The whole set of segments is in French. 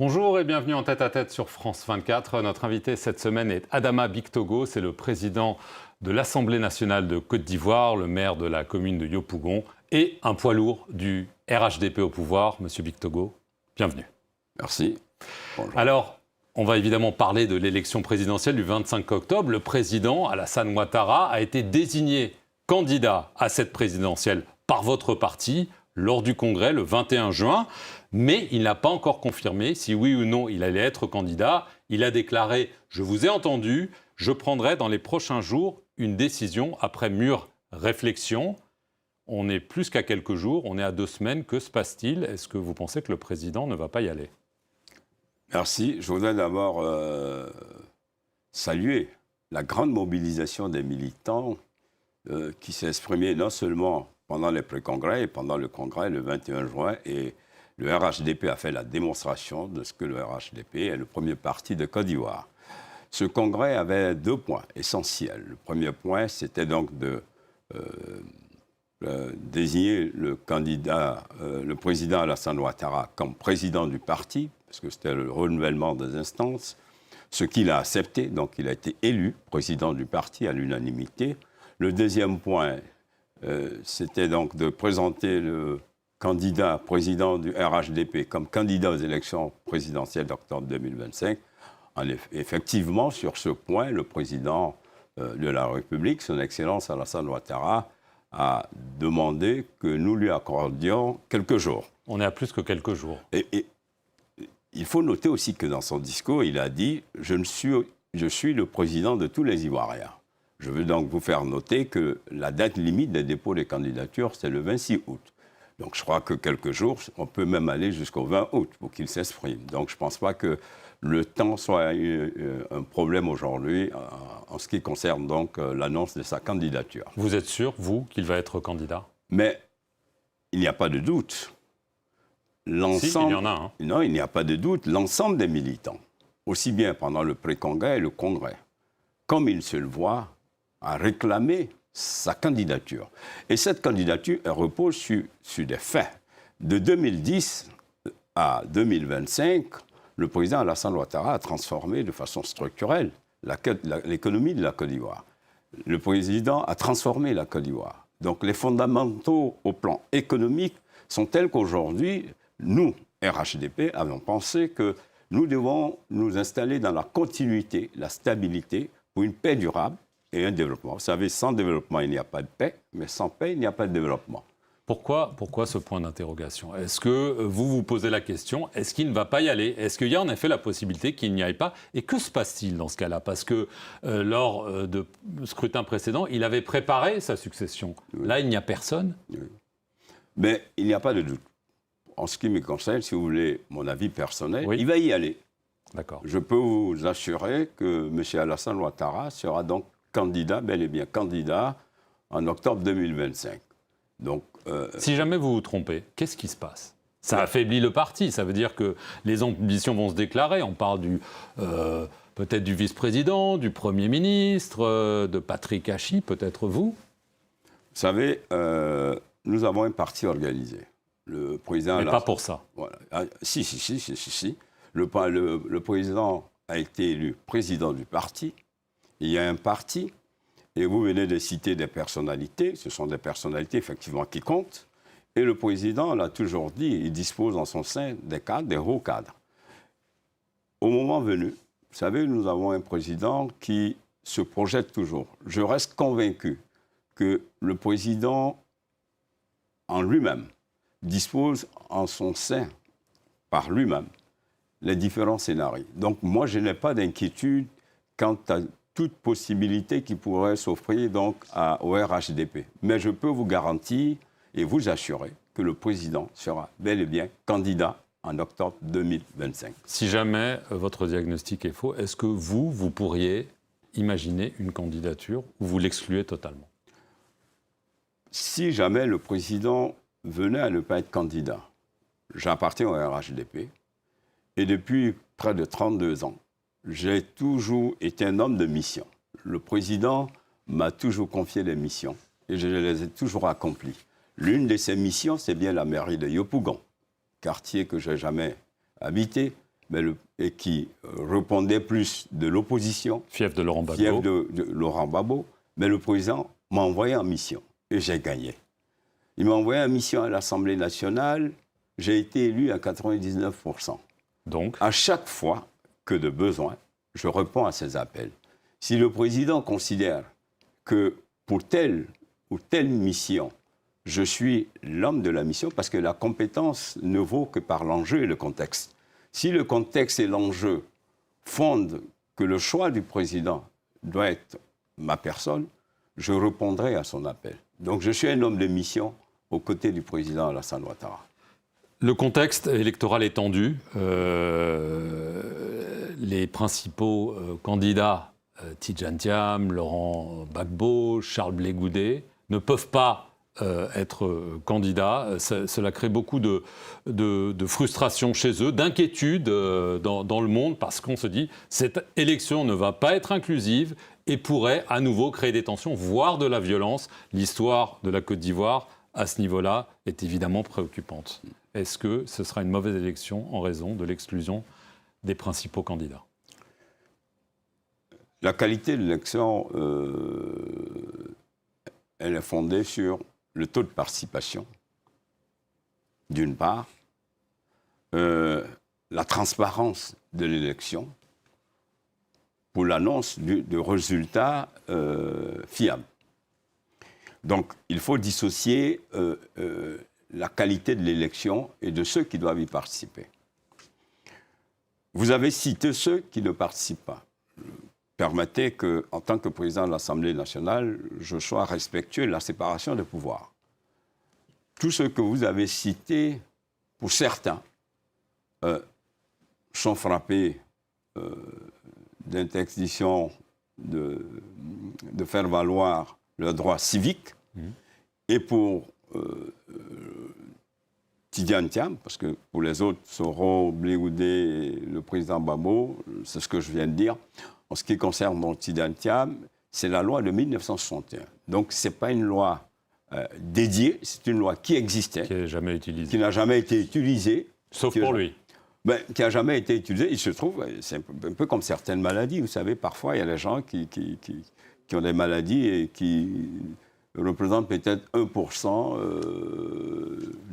Bonjour et bienvenue en tête-à-tête sur France 24. Notre invité cette semaine est Adama Bictogo, c'est le président de l'Assemblée nationale de Côte d'Ivoire, le maire de la commune de Yopougon et un poids lourd du RHDP au pouvoir. Monsieur Bictogo, bienvenue. Merci. Bonjour. Alors, on va évidemment parler de l'élection présidentielle du 25 octobre. Le président Alassane Ouattara a été désigné candidat à cette présidentielle par votre parti lors du congrès le 21 juin. Mais il n'a pas encore confirmé si oui ou non il allait être candidat. Il a déclaré « Je vous ai entendu, je prendrai dans les prochains jours une décision après mûre réflexion ». On est plus qu'à quelques jours, on est à 2 semaines. Que se passe-t-il? Est-ce que vous pensez que le président ne va pas y aller? Merci. Je voudrais d'abord saluer la grande mobilisation des militants qui s'est exprimée non seulement pendant les pré-congrès et pendant le congrès le 21 juin. Et le RHDP a fait la démonstration de ce que le RHDP est le premier parti de Côte d'Ivoire. Ce congrès avait 2 points essentiels. Le premier point, c'était donc de désigner le candidat, le président Alassane Ouattara comme président du parti, parce que c'était le renouvellement des instances, ce qu'il a accepté, donc il a été élu président du parti à l'unanimité. Le deuxième point, c'était donc de présenter le candidat président du RHDP comme candidat aux élections présidentielles d'octobre 2025. Effectivement, sur ce point, le président de la République, son Excellence Alassane Ouattara, a demandé que nous lui accordions quelques jours. On est à plus que quelques jours. Et il faut noter aussi que dans son discours, il a dit « Je suis le président de tous les Ivoiriens ». Je veux donc vous faire noter que la date limite des dépôts des candidatures, c'est le 26 août. Donc je crois que quelques jours, on peut même aller jusqu'au 20 août pour qu'il s'exprime. Donc je ne pense pas que le temps soit un problème aujourd'hui en ce qui concerne donc l'annonce de sa candidature. Vous êtes sûr, vous, qu'il va être candidat? Mais il n'y a pas de doute. Si, il y en a un. Non, il n'y a pas de doute. L'ensemble des militants, aussi bien pendant le pré-congrès et le congrès, comme ils se le voient, a réclamé sa candidature. Et cette candidature, elle repose sur des faits. De 2010 à 2025, le président Alassane Ouattara a transformé de façon structurelle l'économie de la Côte d'Ivoire. Le président a transformé la Côte d'Ivoire. Donc les fondamentaux au plan économique sont tels qu'aujourd'hui, nous, RHDP, avons pensé que nous devons nous installer dans la continuité, la stabilité, pour une paix durable et un développement. Vous savez, sans développement, il n'y a pas de paix, mais sans paix, il n'y a pas de développement. Pourquoi ce point d'interrogation? Est-ce que vous vous posez la question, est-ce qu'il ne va pas y aller? Est-ce qu'il y a en effet la possibilité qu'il n'y aille pas? Et que se passe-t-il dans ce cas-là? Parce que lors de scrutin précédent, il avait préparé sa succession. Oui. Là, il n'y a personne. Oui. Mais il n'y a pas de doute. En ce qui me concerne, si vous voulez mon avis personnel, oui, il va y aller. D'accord. Je peux vous assurer que M. Alassane Ouattara sera donc candidat, bel et bien candidat, en octobre 2025. Donc, si jamais vous vous trompez, qu'est-ce qui se passe? Ça affaiblit le parti, ça veut dire que les ambitions vont se déclarer. On parle peut-être du vice-président, du Premier ministre, de Patrick Hachi, peut-être vous? Vous savez, nous avons un parti organisé. Le président... Mais pas pour ça. Voilà. Ah, si. Le président a été élu président du parti. Il y a un parti. Et vous venez de citer des personnalités. Ce sont des personnalités, effectivement, qui comptent. Et le président l'a toujours dit, il dispose en son sein des cadres, des hauts cadres. Au moment venu, vous savez, nous avons un président qui se projette toujours. Je reste convaincu que le président, en lui-même, dispose en son sein, par lui-même, les différents scénarios. Donc moi, je n'ai pas d'inquiétude quant à toute possibilité qui pourrait s'offrir donc au RHDP. Mais je peux vous garantir et vous assurer que le président sera bel et bien candidat en octobre 2025. Si jamais votre diagnostic est faux, est-ce que vous pourriez imaginer une candidature ou vous l'excluez totalement? Si jamais le président venait à ne pas être candidat, j'appartiens au RHDP et depuis près de 32 ans, j'ai toujours été un homme de mission. Le président m'a toujours confié des missions et je les ai toujours accomplies. L'une de ces missions, c'est bien la mairie de Yopougon, quartier que je n'ai jamais habité, et qui répondait plus de l'opposition. Fief de Laurent Gbagbo. Fief de Laurent Gbagbo. Mais le président m'a envoyé en mission et j'ai gagné. Il m'a envoyé en mission à l'Assemblée nationale. J'ai été élu à 99%. Donc, à chaque fois que de besoin, je réponds à ces appels. Si le président considère que pour telle ou telle mission, je suis l'homme de la mission, parce que la compétence ne vaut que par l'enjeu et le contexte. Si le contexte et l'enjeu fondent que le choix du président doit être ma personne, je répondrai à son appel. Donc je suis un homme de mission aux côtés du président Alassane Ouattara. Le contexte électoral est tendu. Les principaux candidats, Tidjane Thiam, Laurent Gbagbo, Charles Blé Goudet, ne peuvent pas être candidats. Cela crée beaucoup de frustration chez eux, d'inquiétude dans le monde, parce qu'on se dit cette élection ne va pas être inclusive et pourrait à nouveau créer des tensions, voire de la violence. L'histoire de la Côte d'Ivoire, à ce niveau-là, est évidemment préoccupante. Est-ce que ce sera une mauvaise élection en raison de l'exclusion des principaux candidats ? La qualité de l'élection, elle est fondée sur le taux de participation, d'une part, la transparence de l'élection pour l'annonce de résultats fiables. Donc, il faut dissocier la qualité de l'élection et de ceux qui doivent y participer. Vous avez cité ceux qui ne participent pas. Permettez qu'en tant que président de l'Assemblée nationale, je sois respectueux de la séparation des pouvoirs. Tous ceux que vous avez cités, pour certains, sont frappés d'interdiction de faire valoir leurs droits civiques. Et pour Tidjane Thiam, parce que pour les autres, Soro, Blé Goudet et le président Gbagbo, c'est ce que je viens de dire. En ce qui concerne Tidjane Thiam, c'est la loi de 1961. Donc, ce n'est pas une loi dédiée, c'est une loi qui existait. Qui n'a jamais utilisée. Qui n'a jamais été utilisée. Sauf pour lui. Qui n'a jamais été utilisée. Il se trouve, c'est un peu comme certaines maladies. Vous savez, parfois, il y a des gens qui ont des maladies et qui représentent peut-être 1%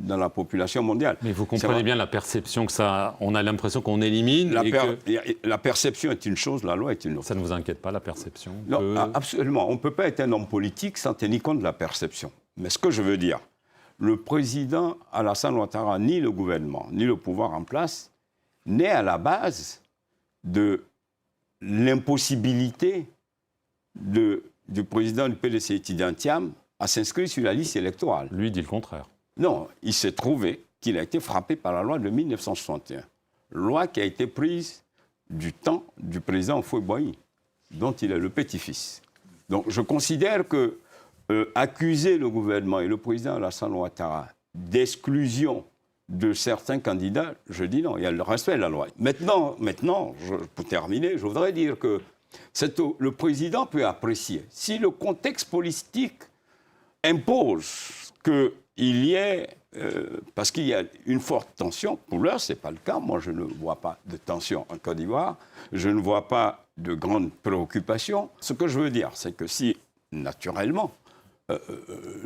dans la population mondiale. Mais vous comprenez bien la perception que ça... On a l'impression qu'on élimine La perception est une chose, la loi est une autre. Ça ne vous inquiète pas, la perception Non, absolument. On ne peut pas être un homme politique sans tenir compte de la perception. Mais ce que je veux dire, le président Alassane Ouattara, ni le gouvernement, ni le pouvoir en place, n'est à la base de l'impossibilité du président du PDC, Tidjane Thiam, à s'inscrire sur la liste électorale. Lui dit le contraire. Non, il s'est trouvé qu'il a été frappé par la loi de 1961. Loi qui a été prise du temps du président Houphouët-Boigny, dont il est le petit-fils. Donc je considère que accuser le gouvernement et le président Alassane Ouattara d'exclusion de certains candidats, je dis non, il y a le respect de la loi. Maintenant pour terminer, je voudrais dire que le président peut apprécier. Si le contexte politique impose qu'il y ait, parce qu'il y a une forte tension, pour l'heure, ce n'est pas le cas. Moi, je ne vois pas de tension en Côte d'Ivoire. Je ne vois pas de grandes préoccupations. Ce que je veux dire, c'est que si, naturellement,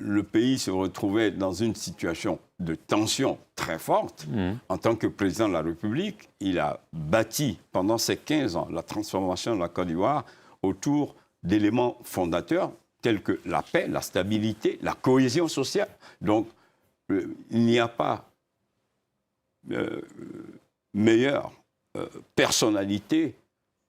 le pays se retrouvait dans une situation de tension très forte, en tant que président de la République, il a bâti pendant ces 15 ans la transformation de la Côte d'Ivoire autour d'éléments fondateurs tels que la paix, la stabilité, la cohésion sociale. Donc, il n'y a pas meilleure personnalité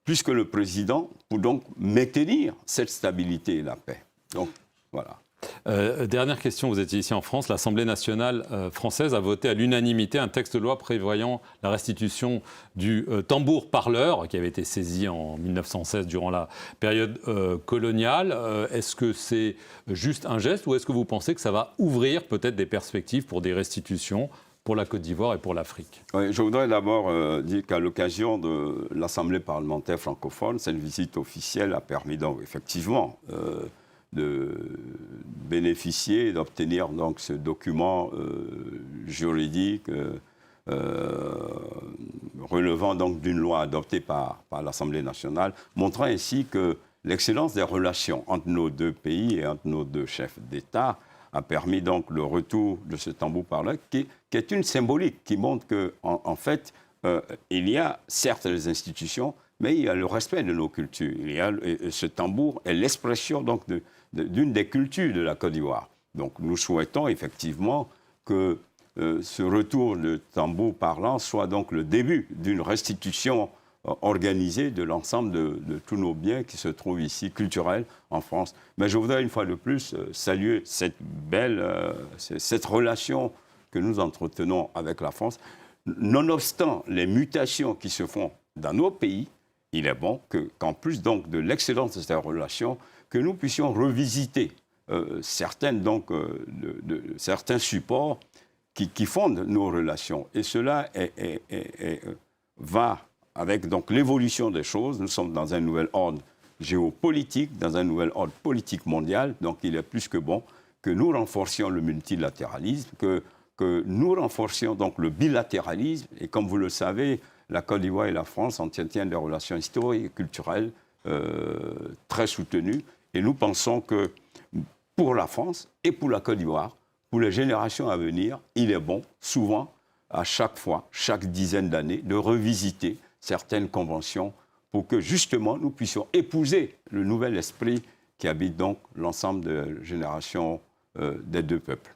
plus que le président pour donc maintenir cette stabilité et la paix. Donc, voilà. Dernière question, vous étiez ici en France. L'Assemblée nationale française a voté à l'unanimité un texte de loi prévoyant la restitution du tambour-parleur qui avait été saisi en 1916 durant la période coloniale. Est-ce que c'est juste un geste ou est-ce que vous pensez que ça va ouvrir peut-être des perspectives pour des restitutions pour la Côte d'Ivoire et pour l'Afrique? Oui, je voudrais d'abord dire qu'à l'occasion de l'Assemblée parlementaire francophone, cette visite officielle a permis donc effectivement de bénéficier, d'obtenir donc ce document juridique relevant donc d'une loi adoptée par l'Assemblée nationale, montrant ainsi que l'excellence des relations entre nos deux pays et entre nos deux chefs d'État a permis donc le retour de ce tambour-parleur qui est une symbolique, qui montre qu'en en fait, il y a certes les institutions, mais il y a le respect de nos cultures. Ce tambour est l'expression donc d'une des cultures de la Côte d'Ivoire. Donc nous souhaitons effectivement que ce retour de tambour parlant soit donc le début d'une restitution organisée de l'ensemble de tous nos biens qui se trouvent ici, culturels, en France. Mais je voudrais une fois de plus saluer cette relation que nous entretenons avec la France. Nonobstant les mutations qui se font dans nos pays, il est bon qu'en plus donc de l'excellence de ces relations, que nous puissions revisiter certains supports qui fondent nos relations. Et cela va avec donc l'évolution des choses. Nous sommes dans un nouvel ordre géopolitique, dans un nouvel ordre politique mondial. Donc il est plus que bon que nous renforcions le multilatéralisme, que nous renforcions donc le bilatéralisme. Et comme vous le savez, la Côte d'Ivoire et la France entretiennent des relations historiques et culturelles très soutenues. Et nous pensons que pour la France et pour la Côte d'Ivoire, pour les générations à venir, il est bon, souvent, à chaque fois, chaque dizaine d'années, de revisiter certaines conventions pour que, justement, nous puissions épouser le nouvel esprit qui habite donc l'ensemble des générations des deux peuples.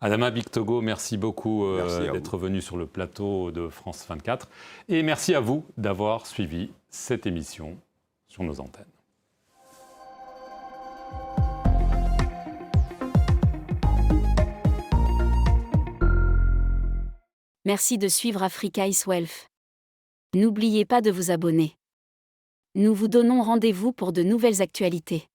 Adama Bictogo, merci beaucoup d'être venu sur le plateau de France 24. Et merci à vous d'avoir suivi cette émission sur nos antennes. Merci de suivre Africa is Wealth. N'oubliez pas de vous abonner. Nous vous donnons rendez-vous pour de nouvelles actualités.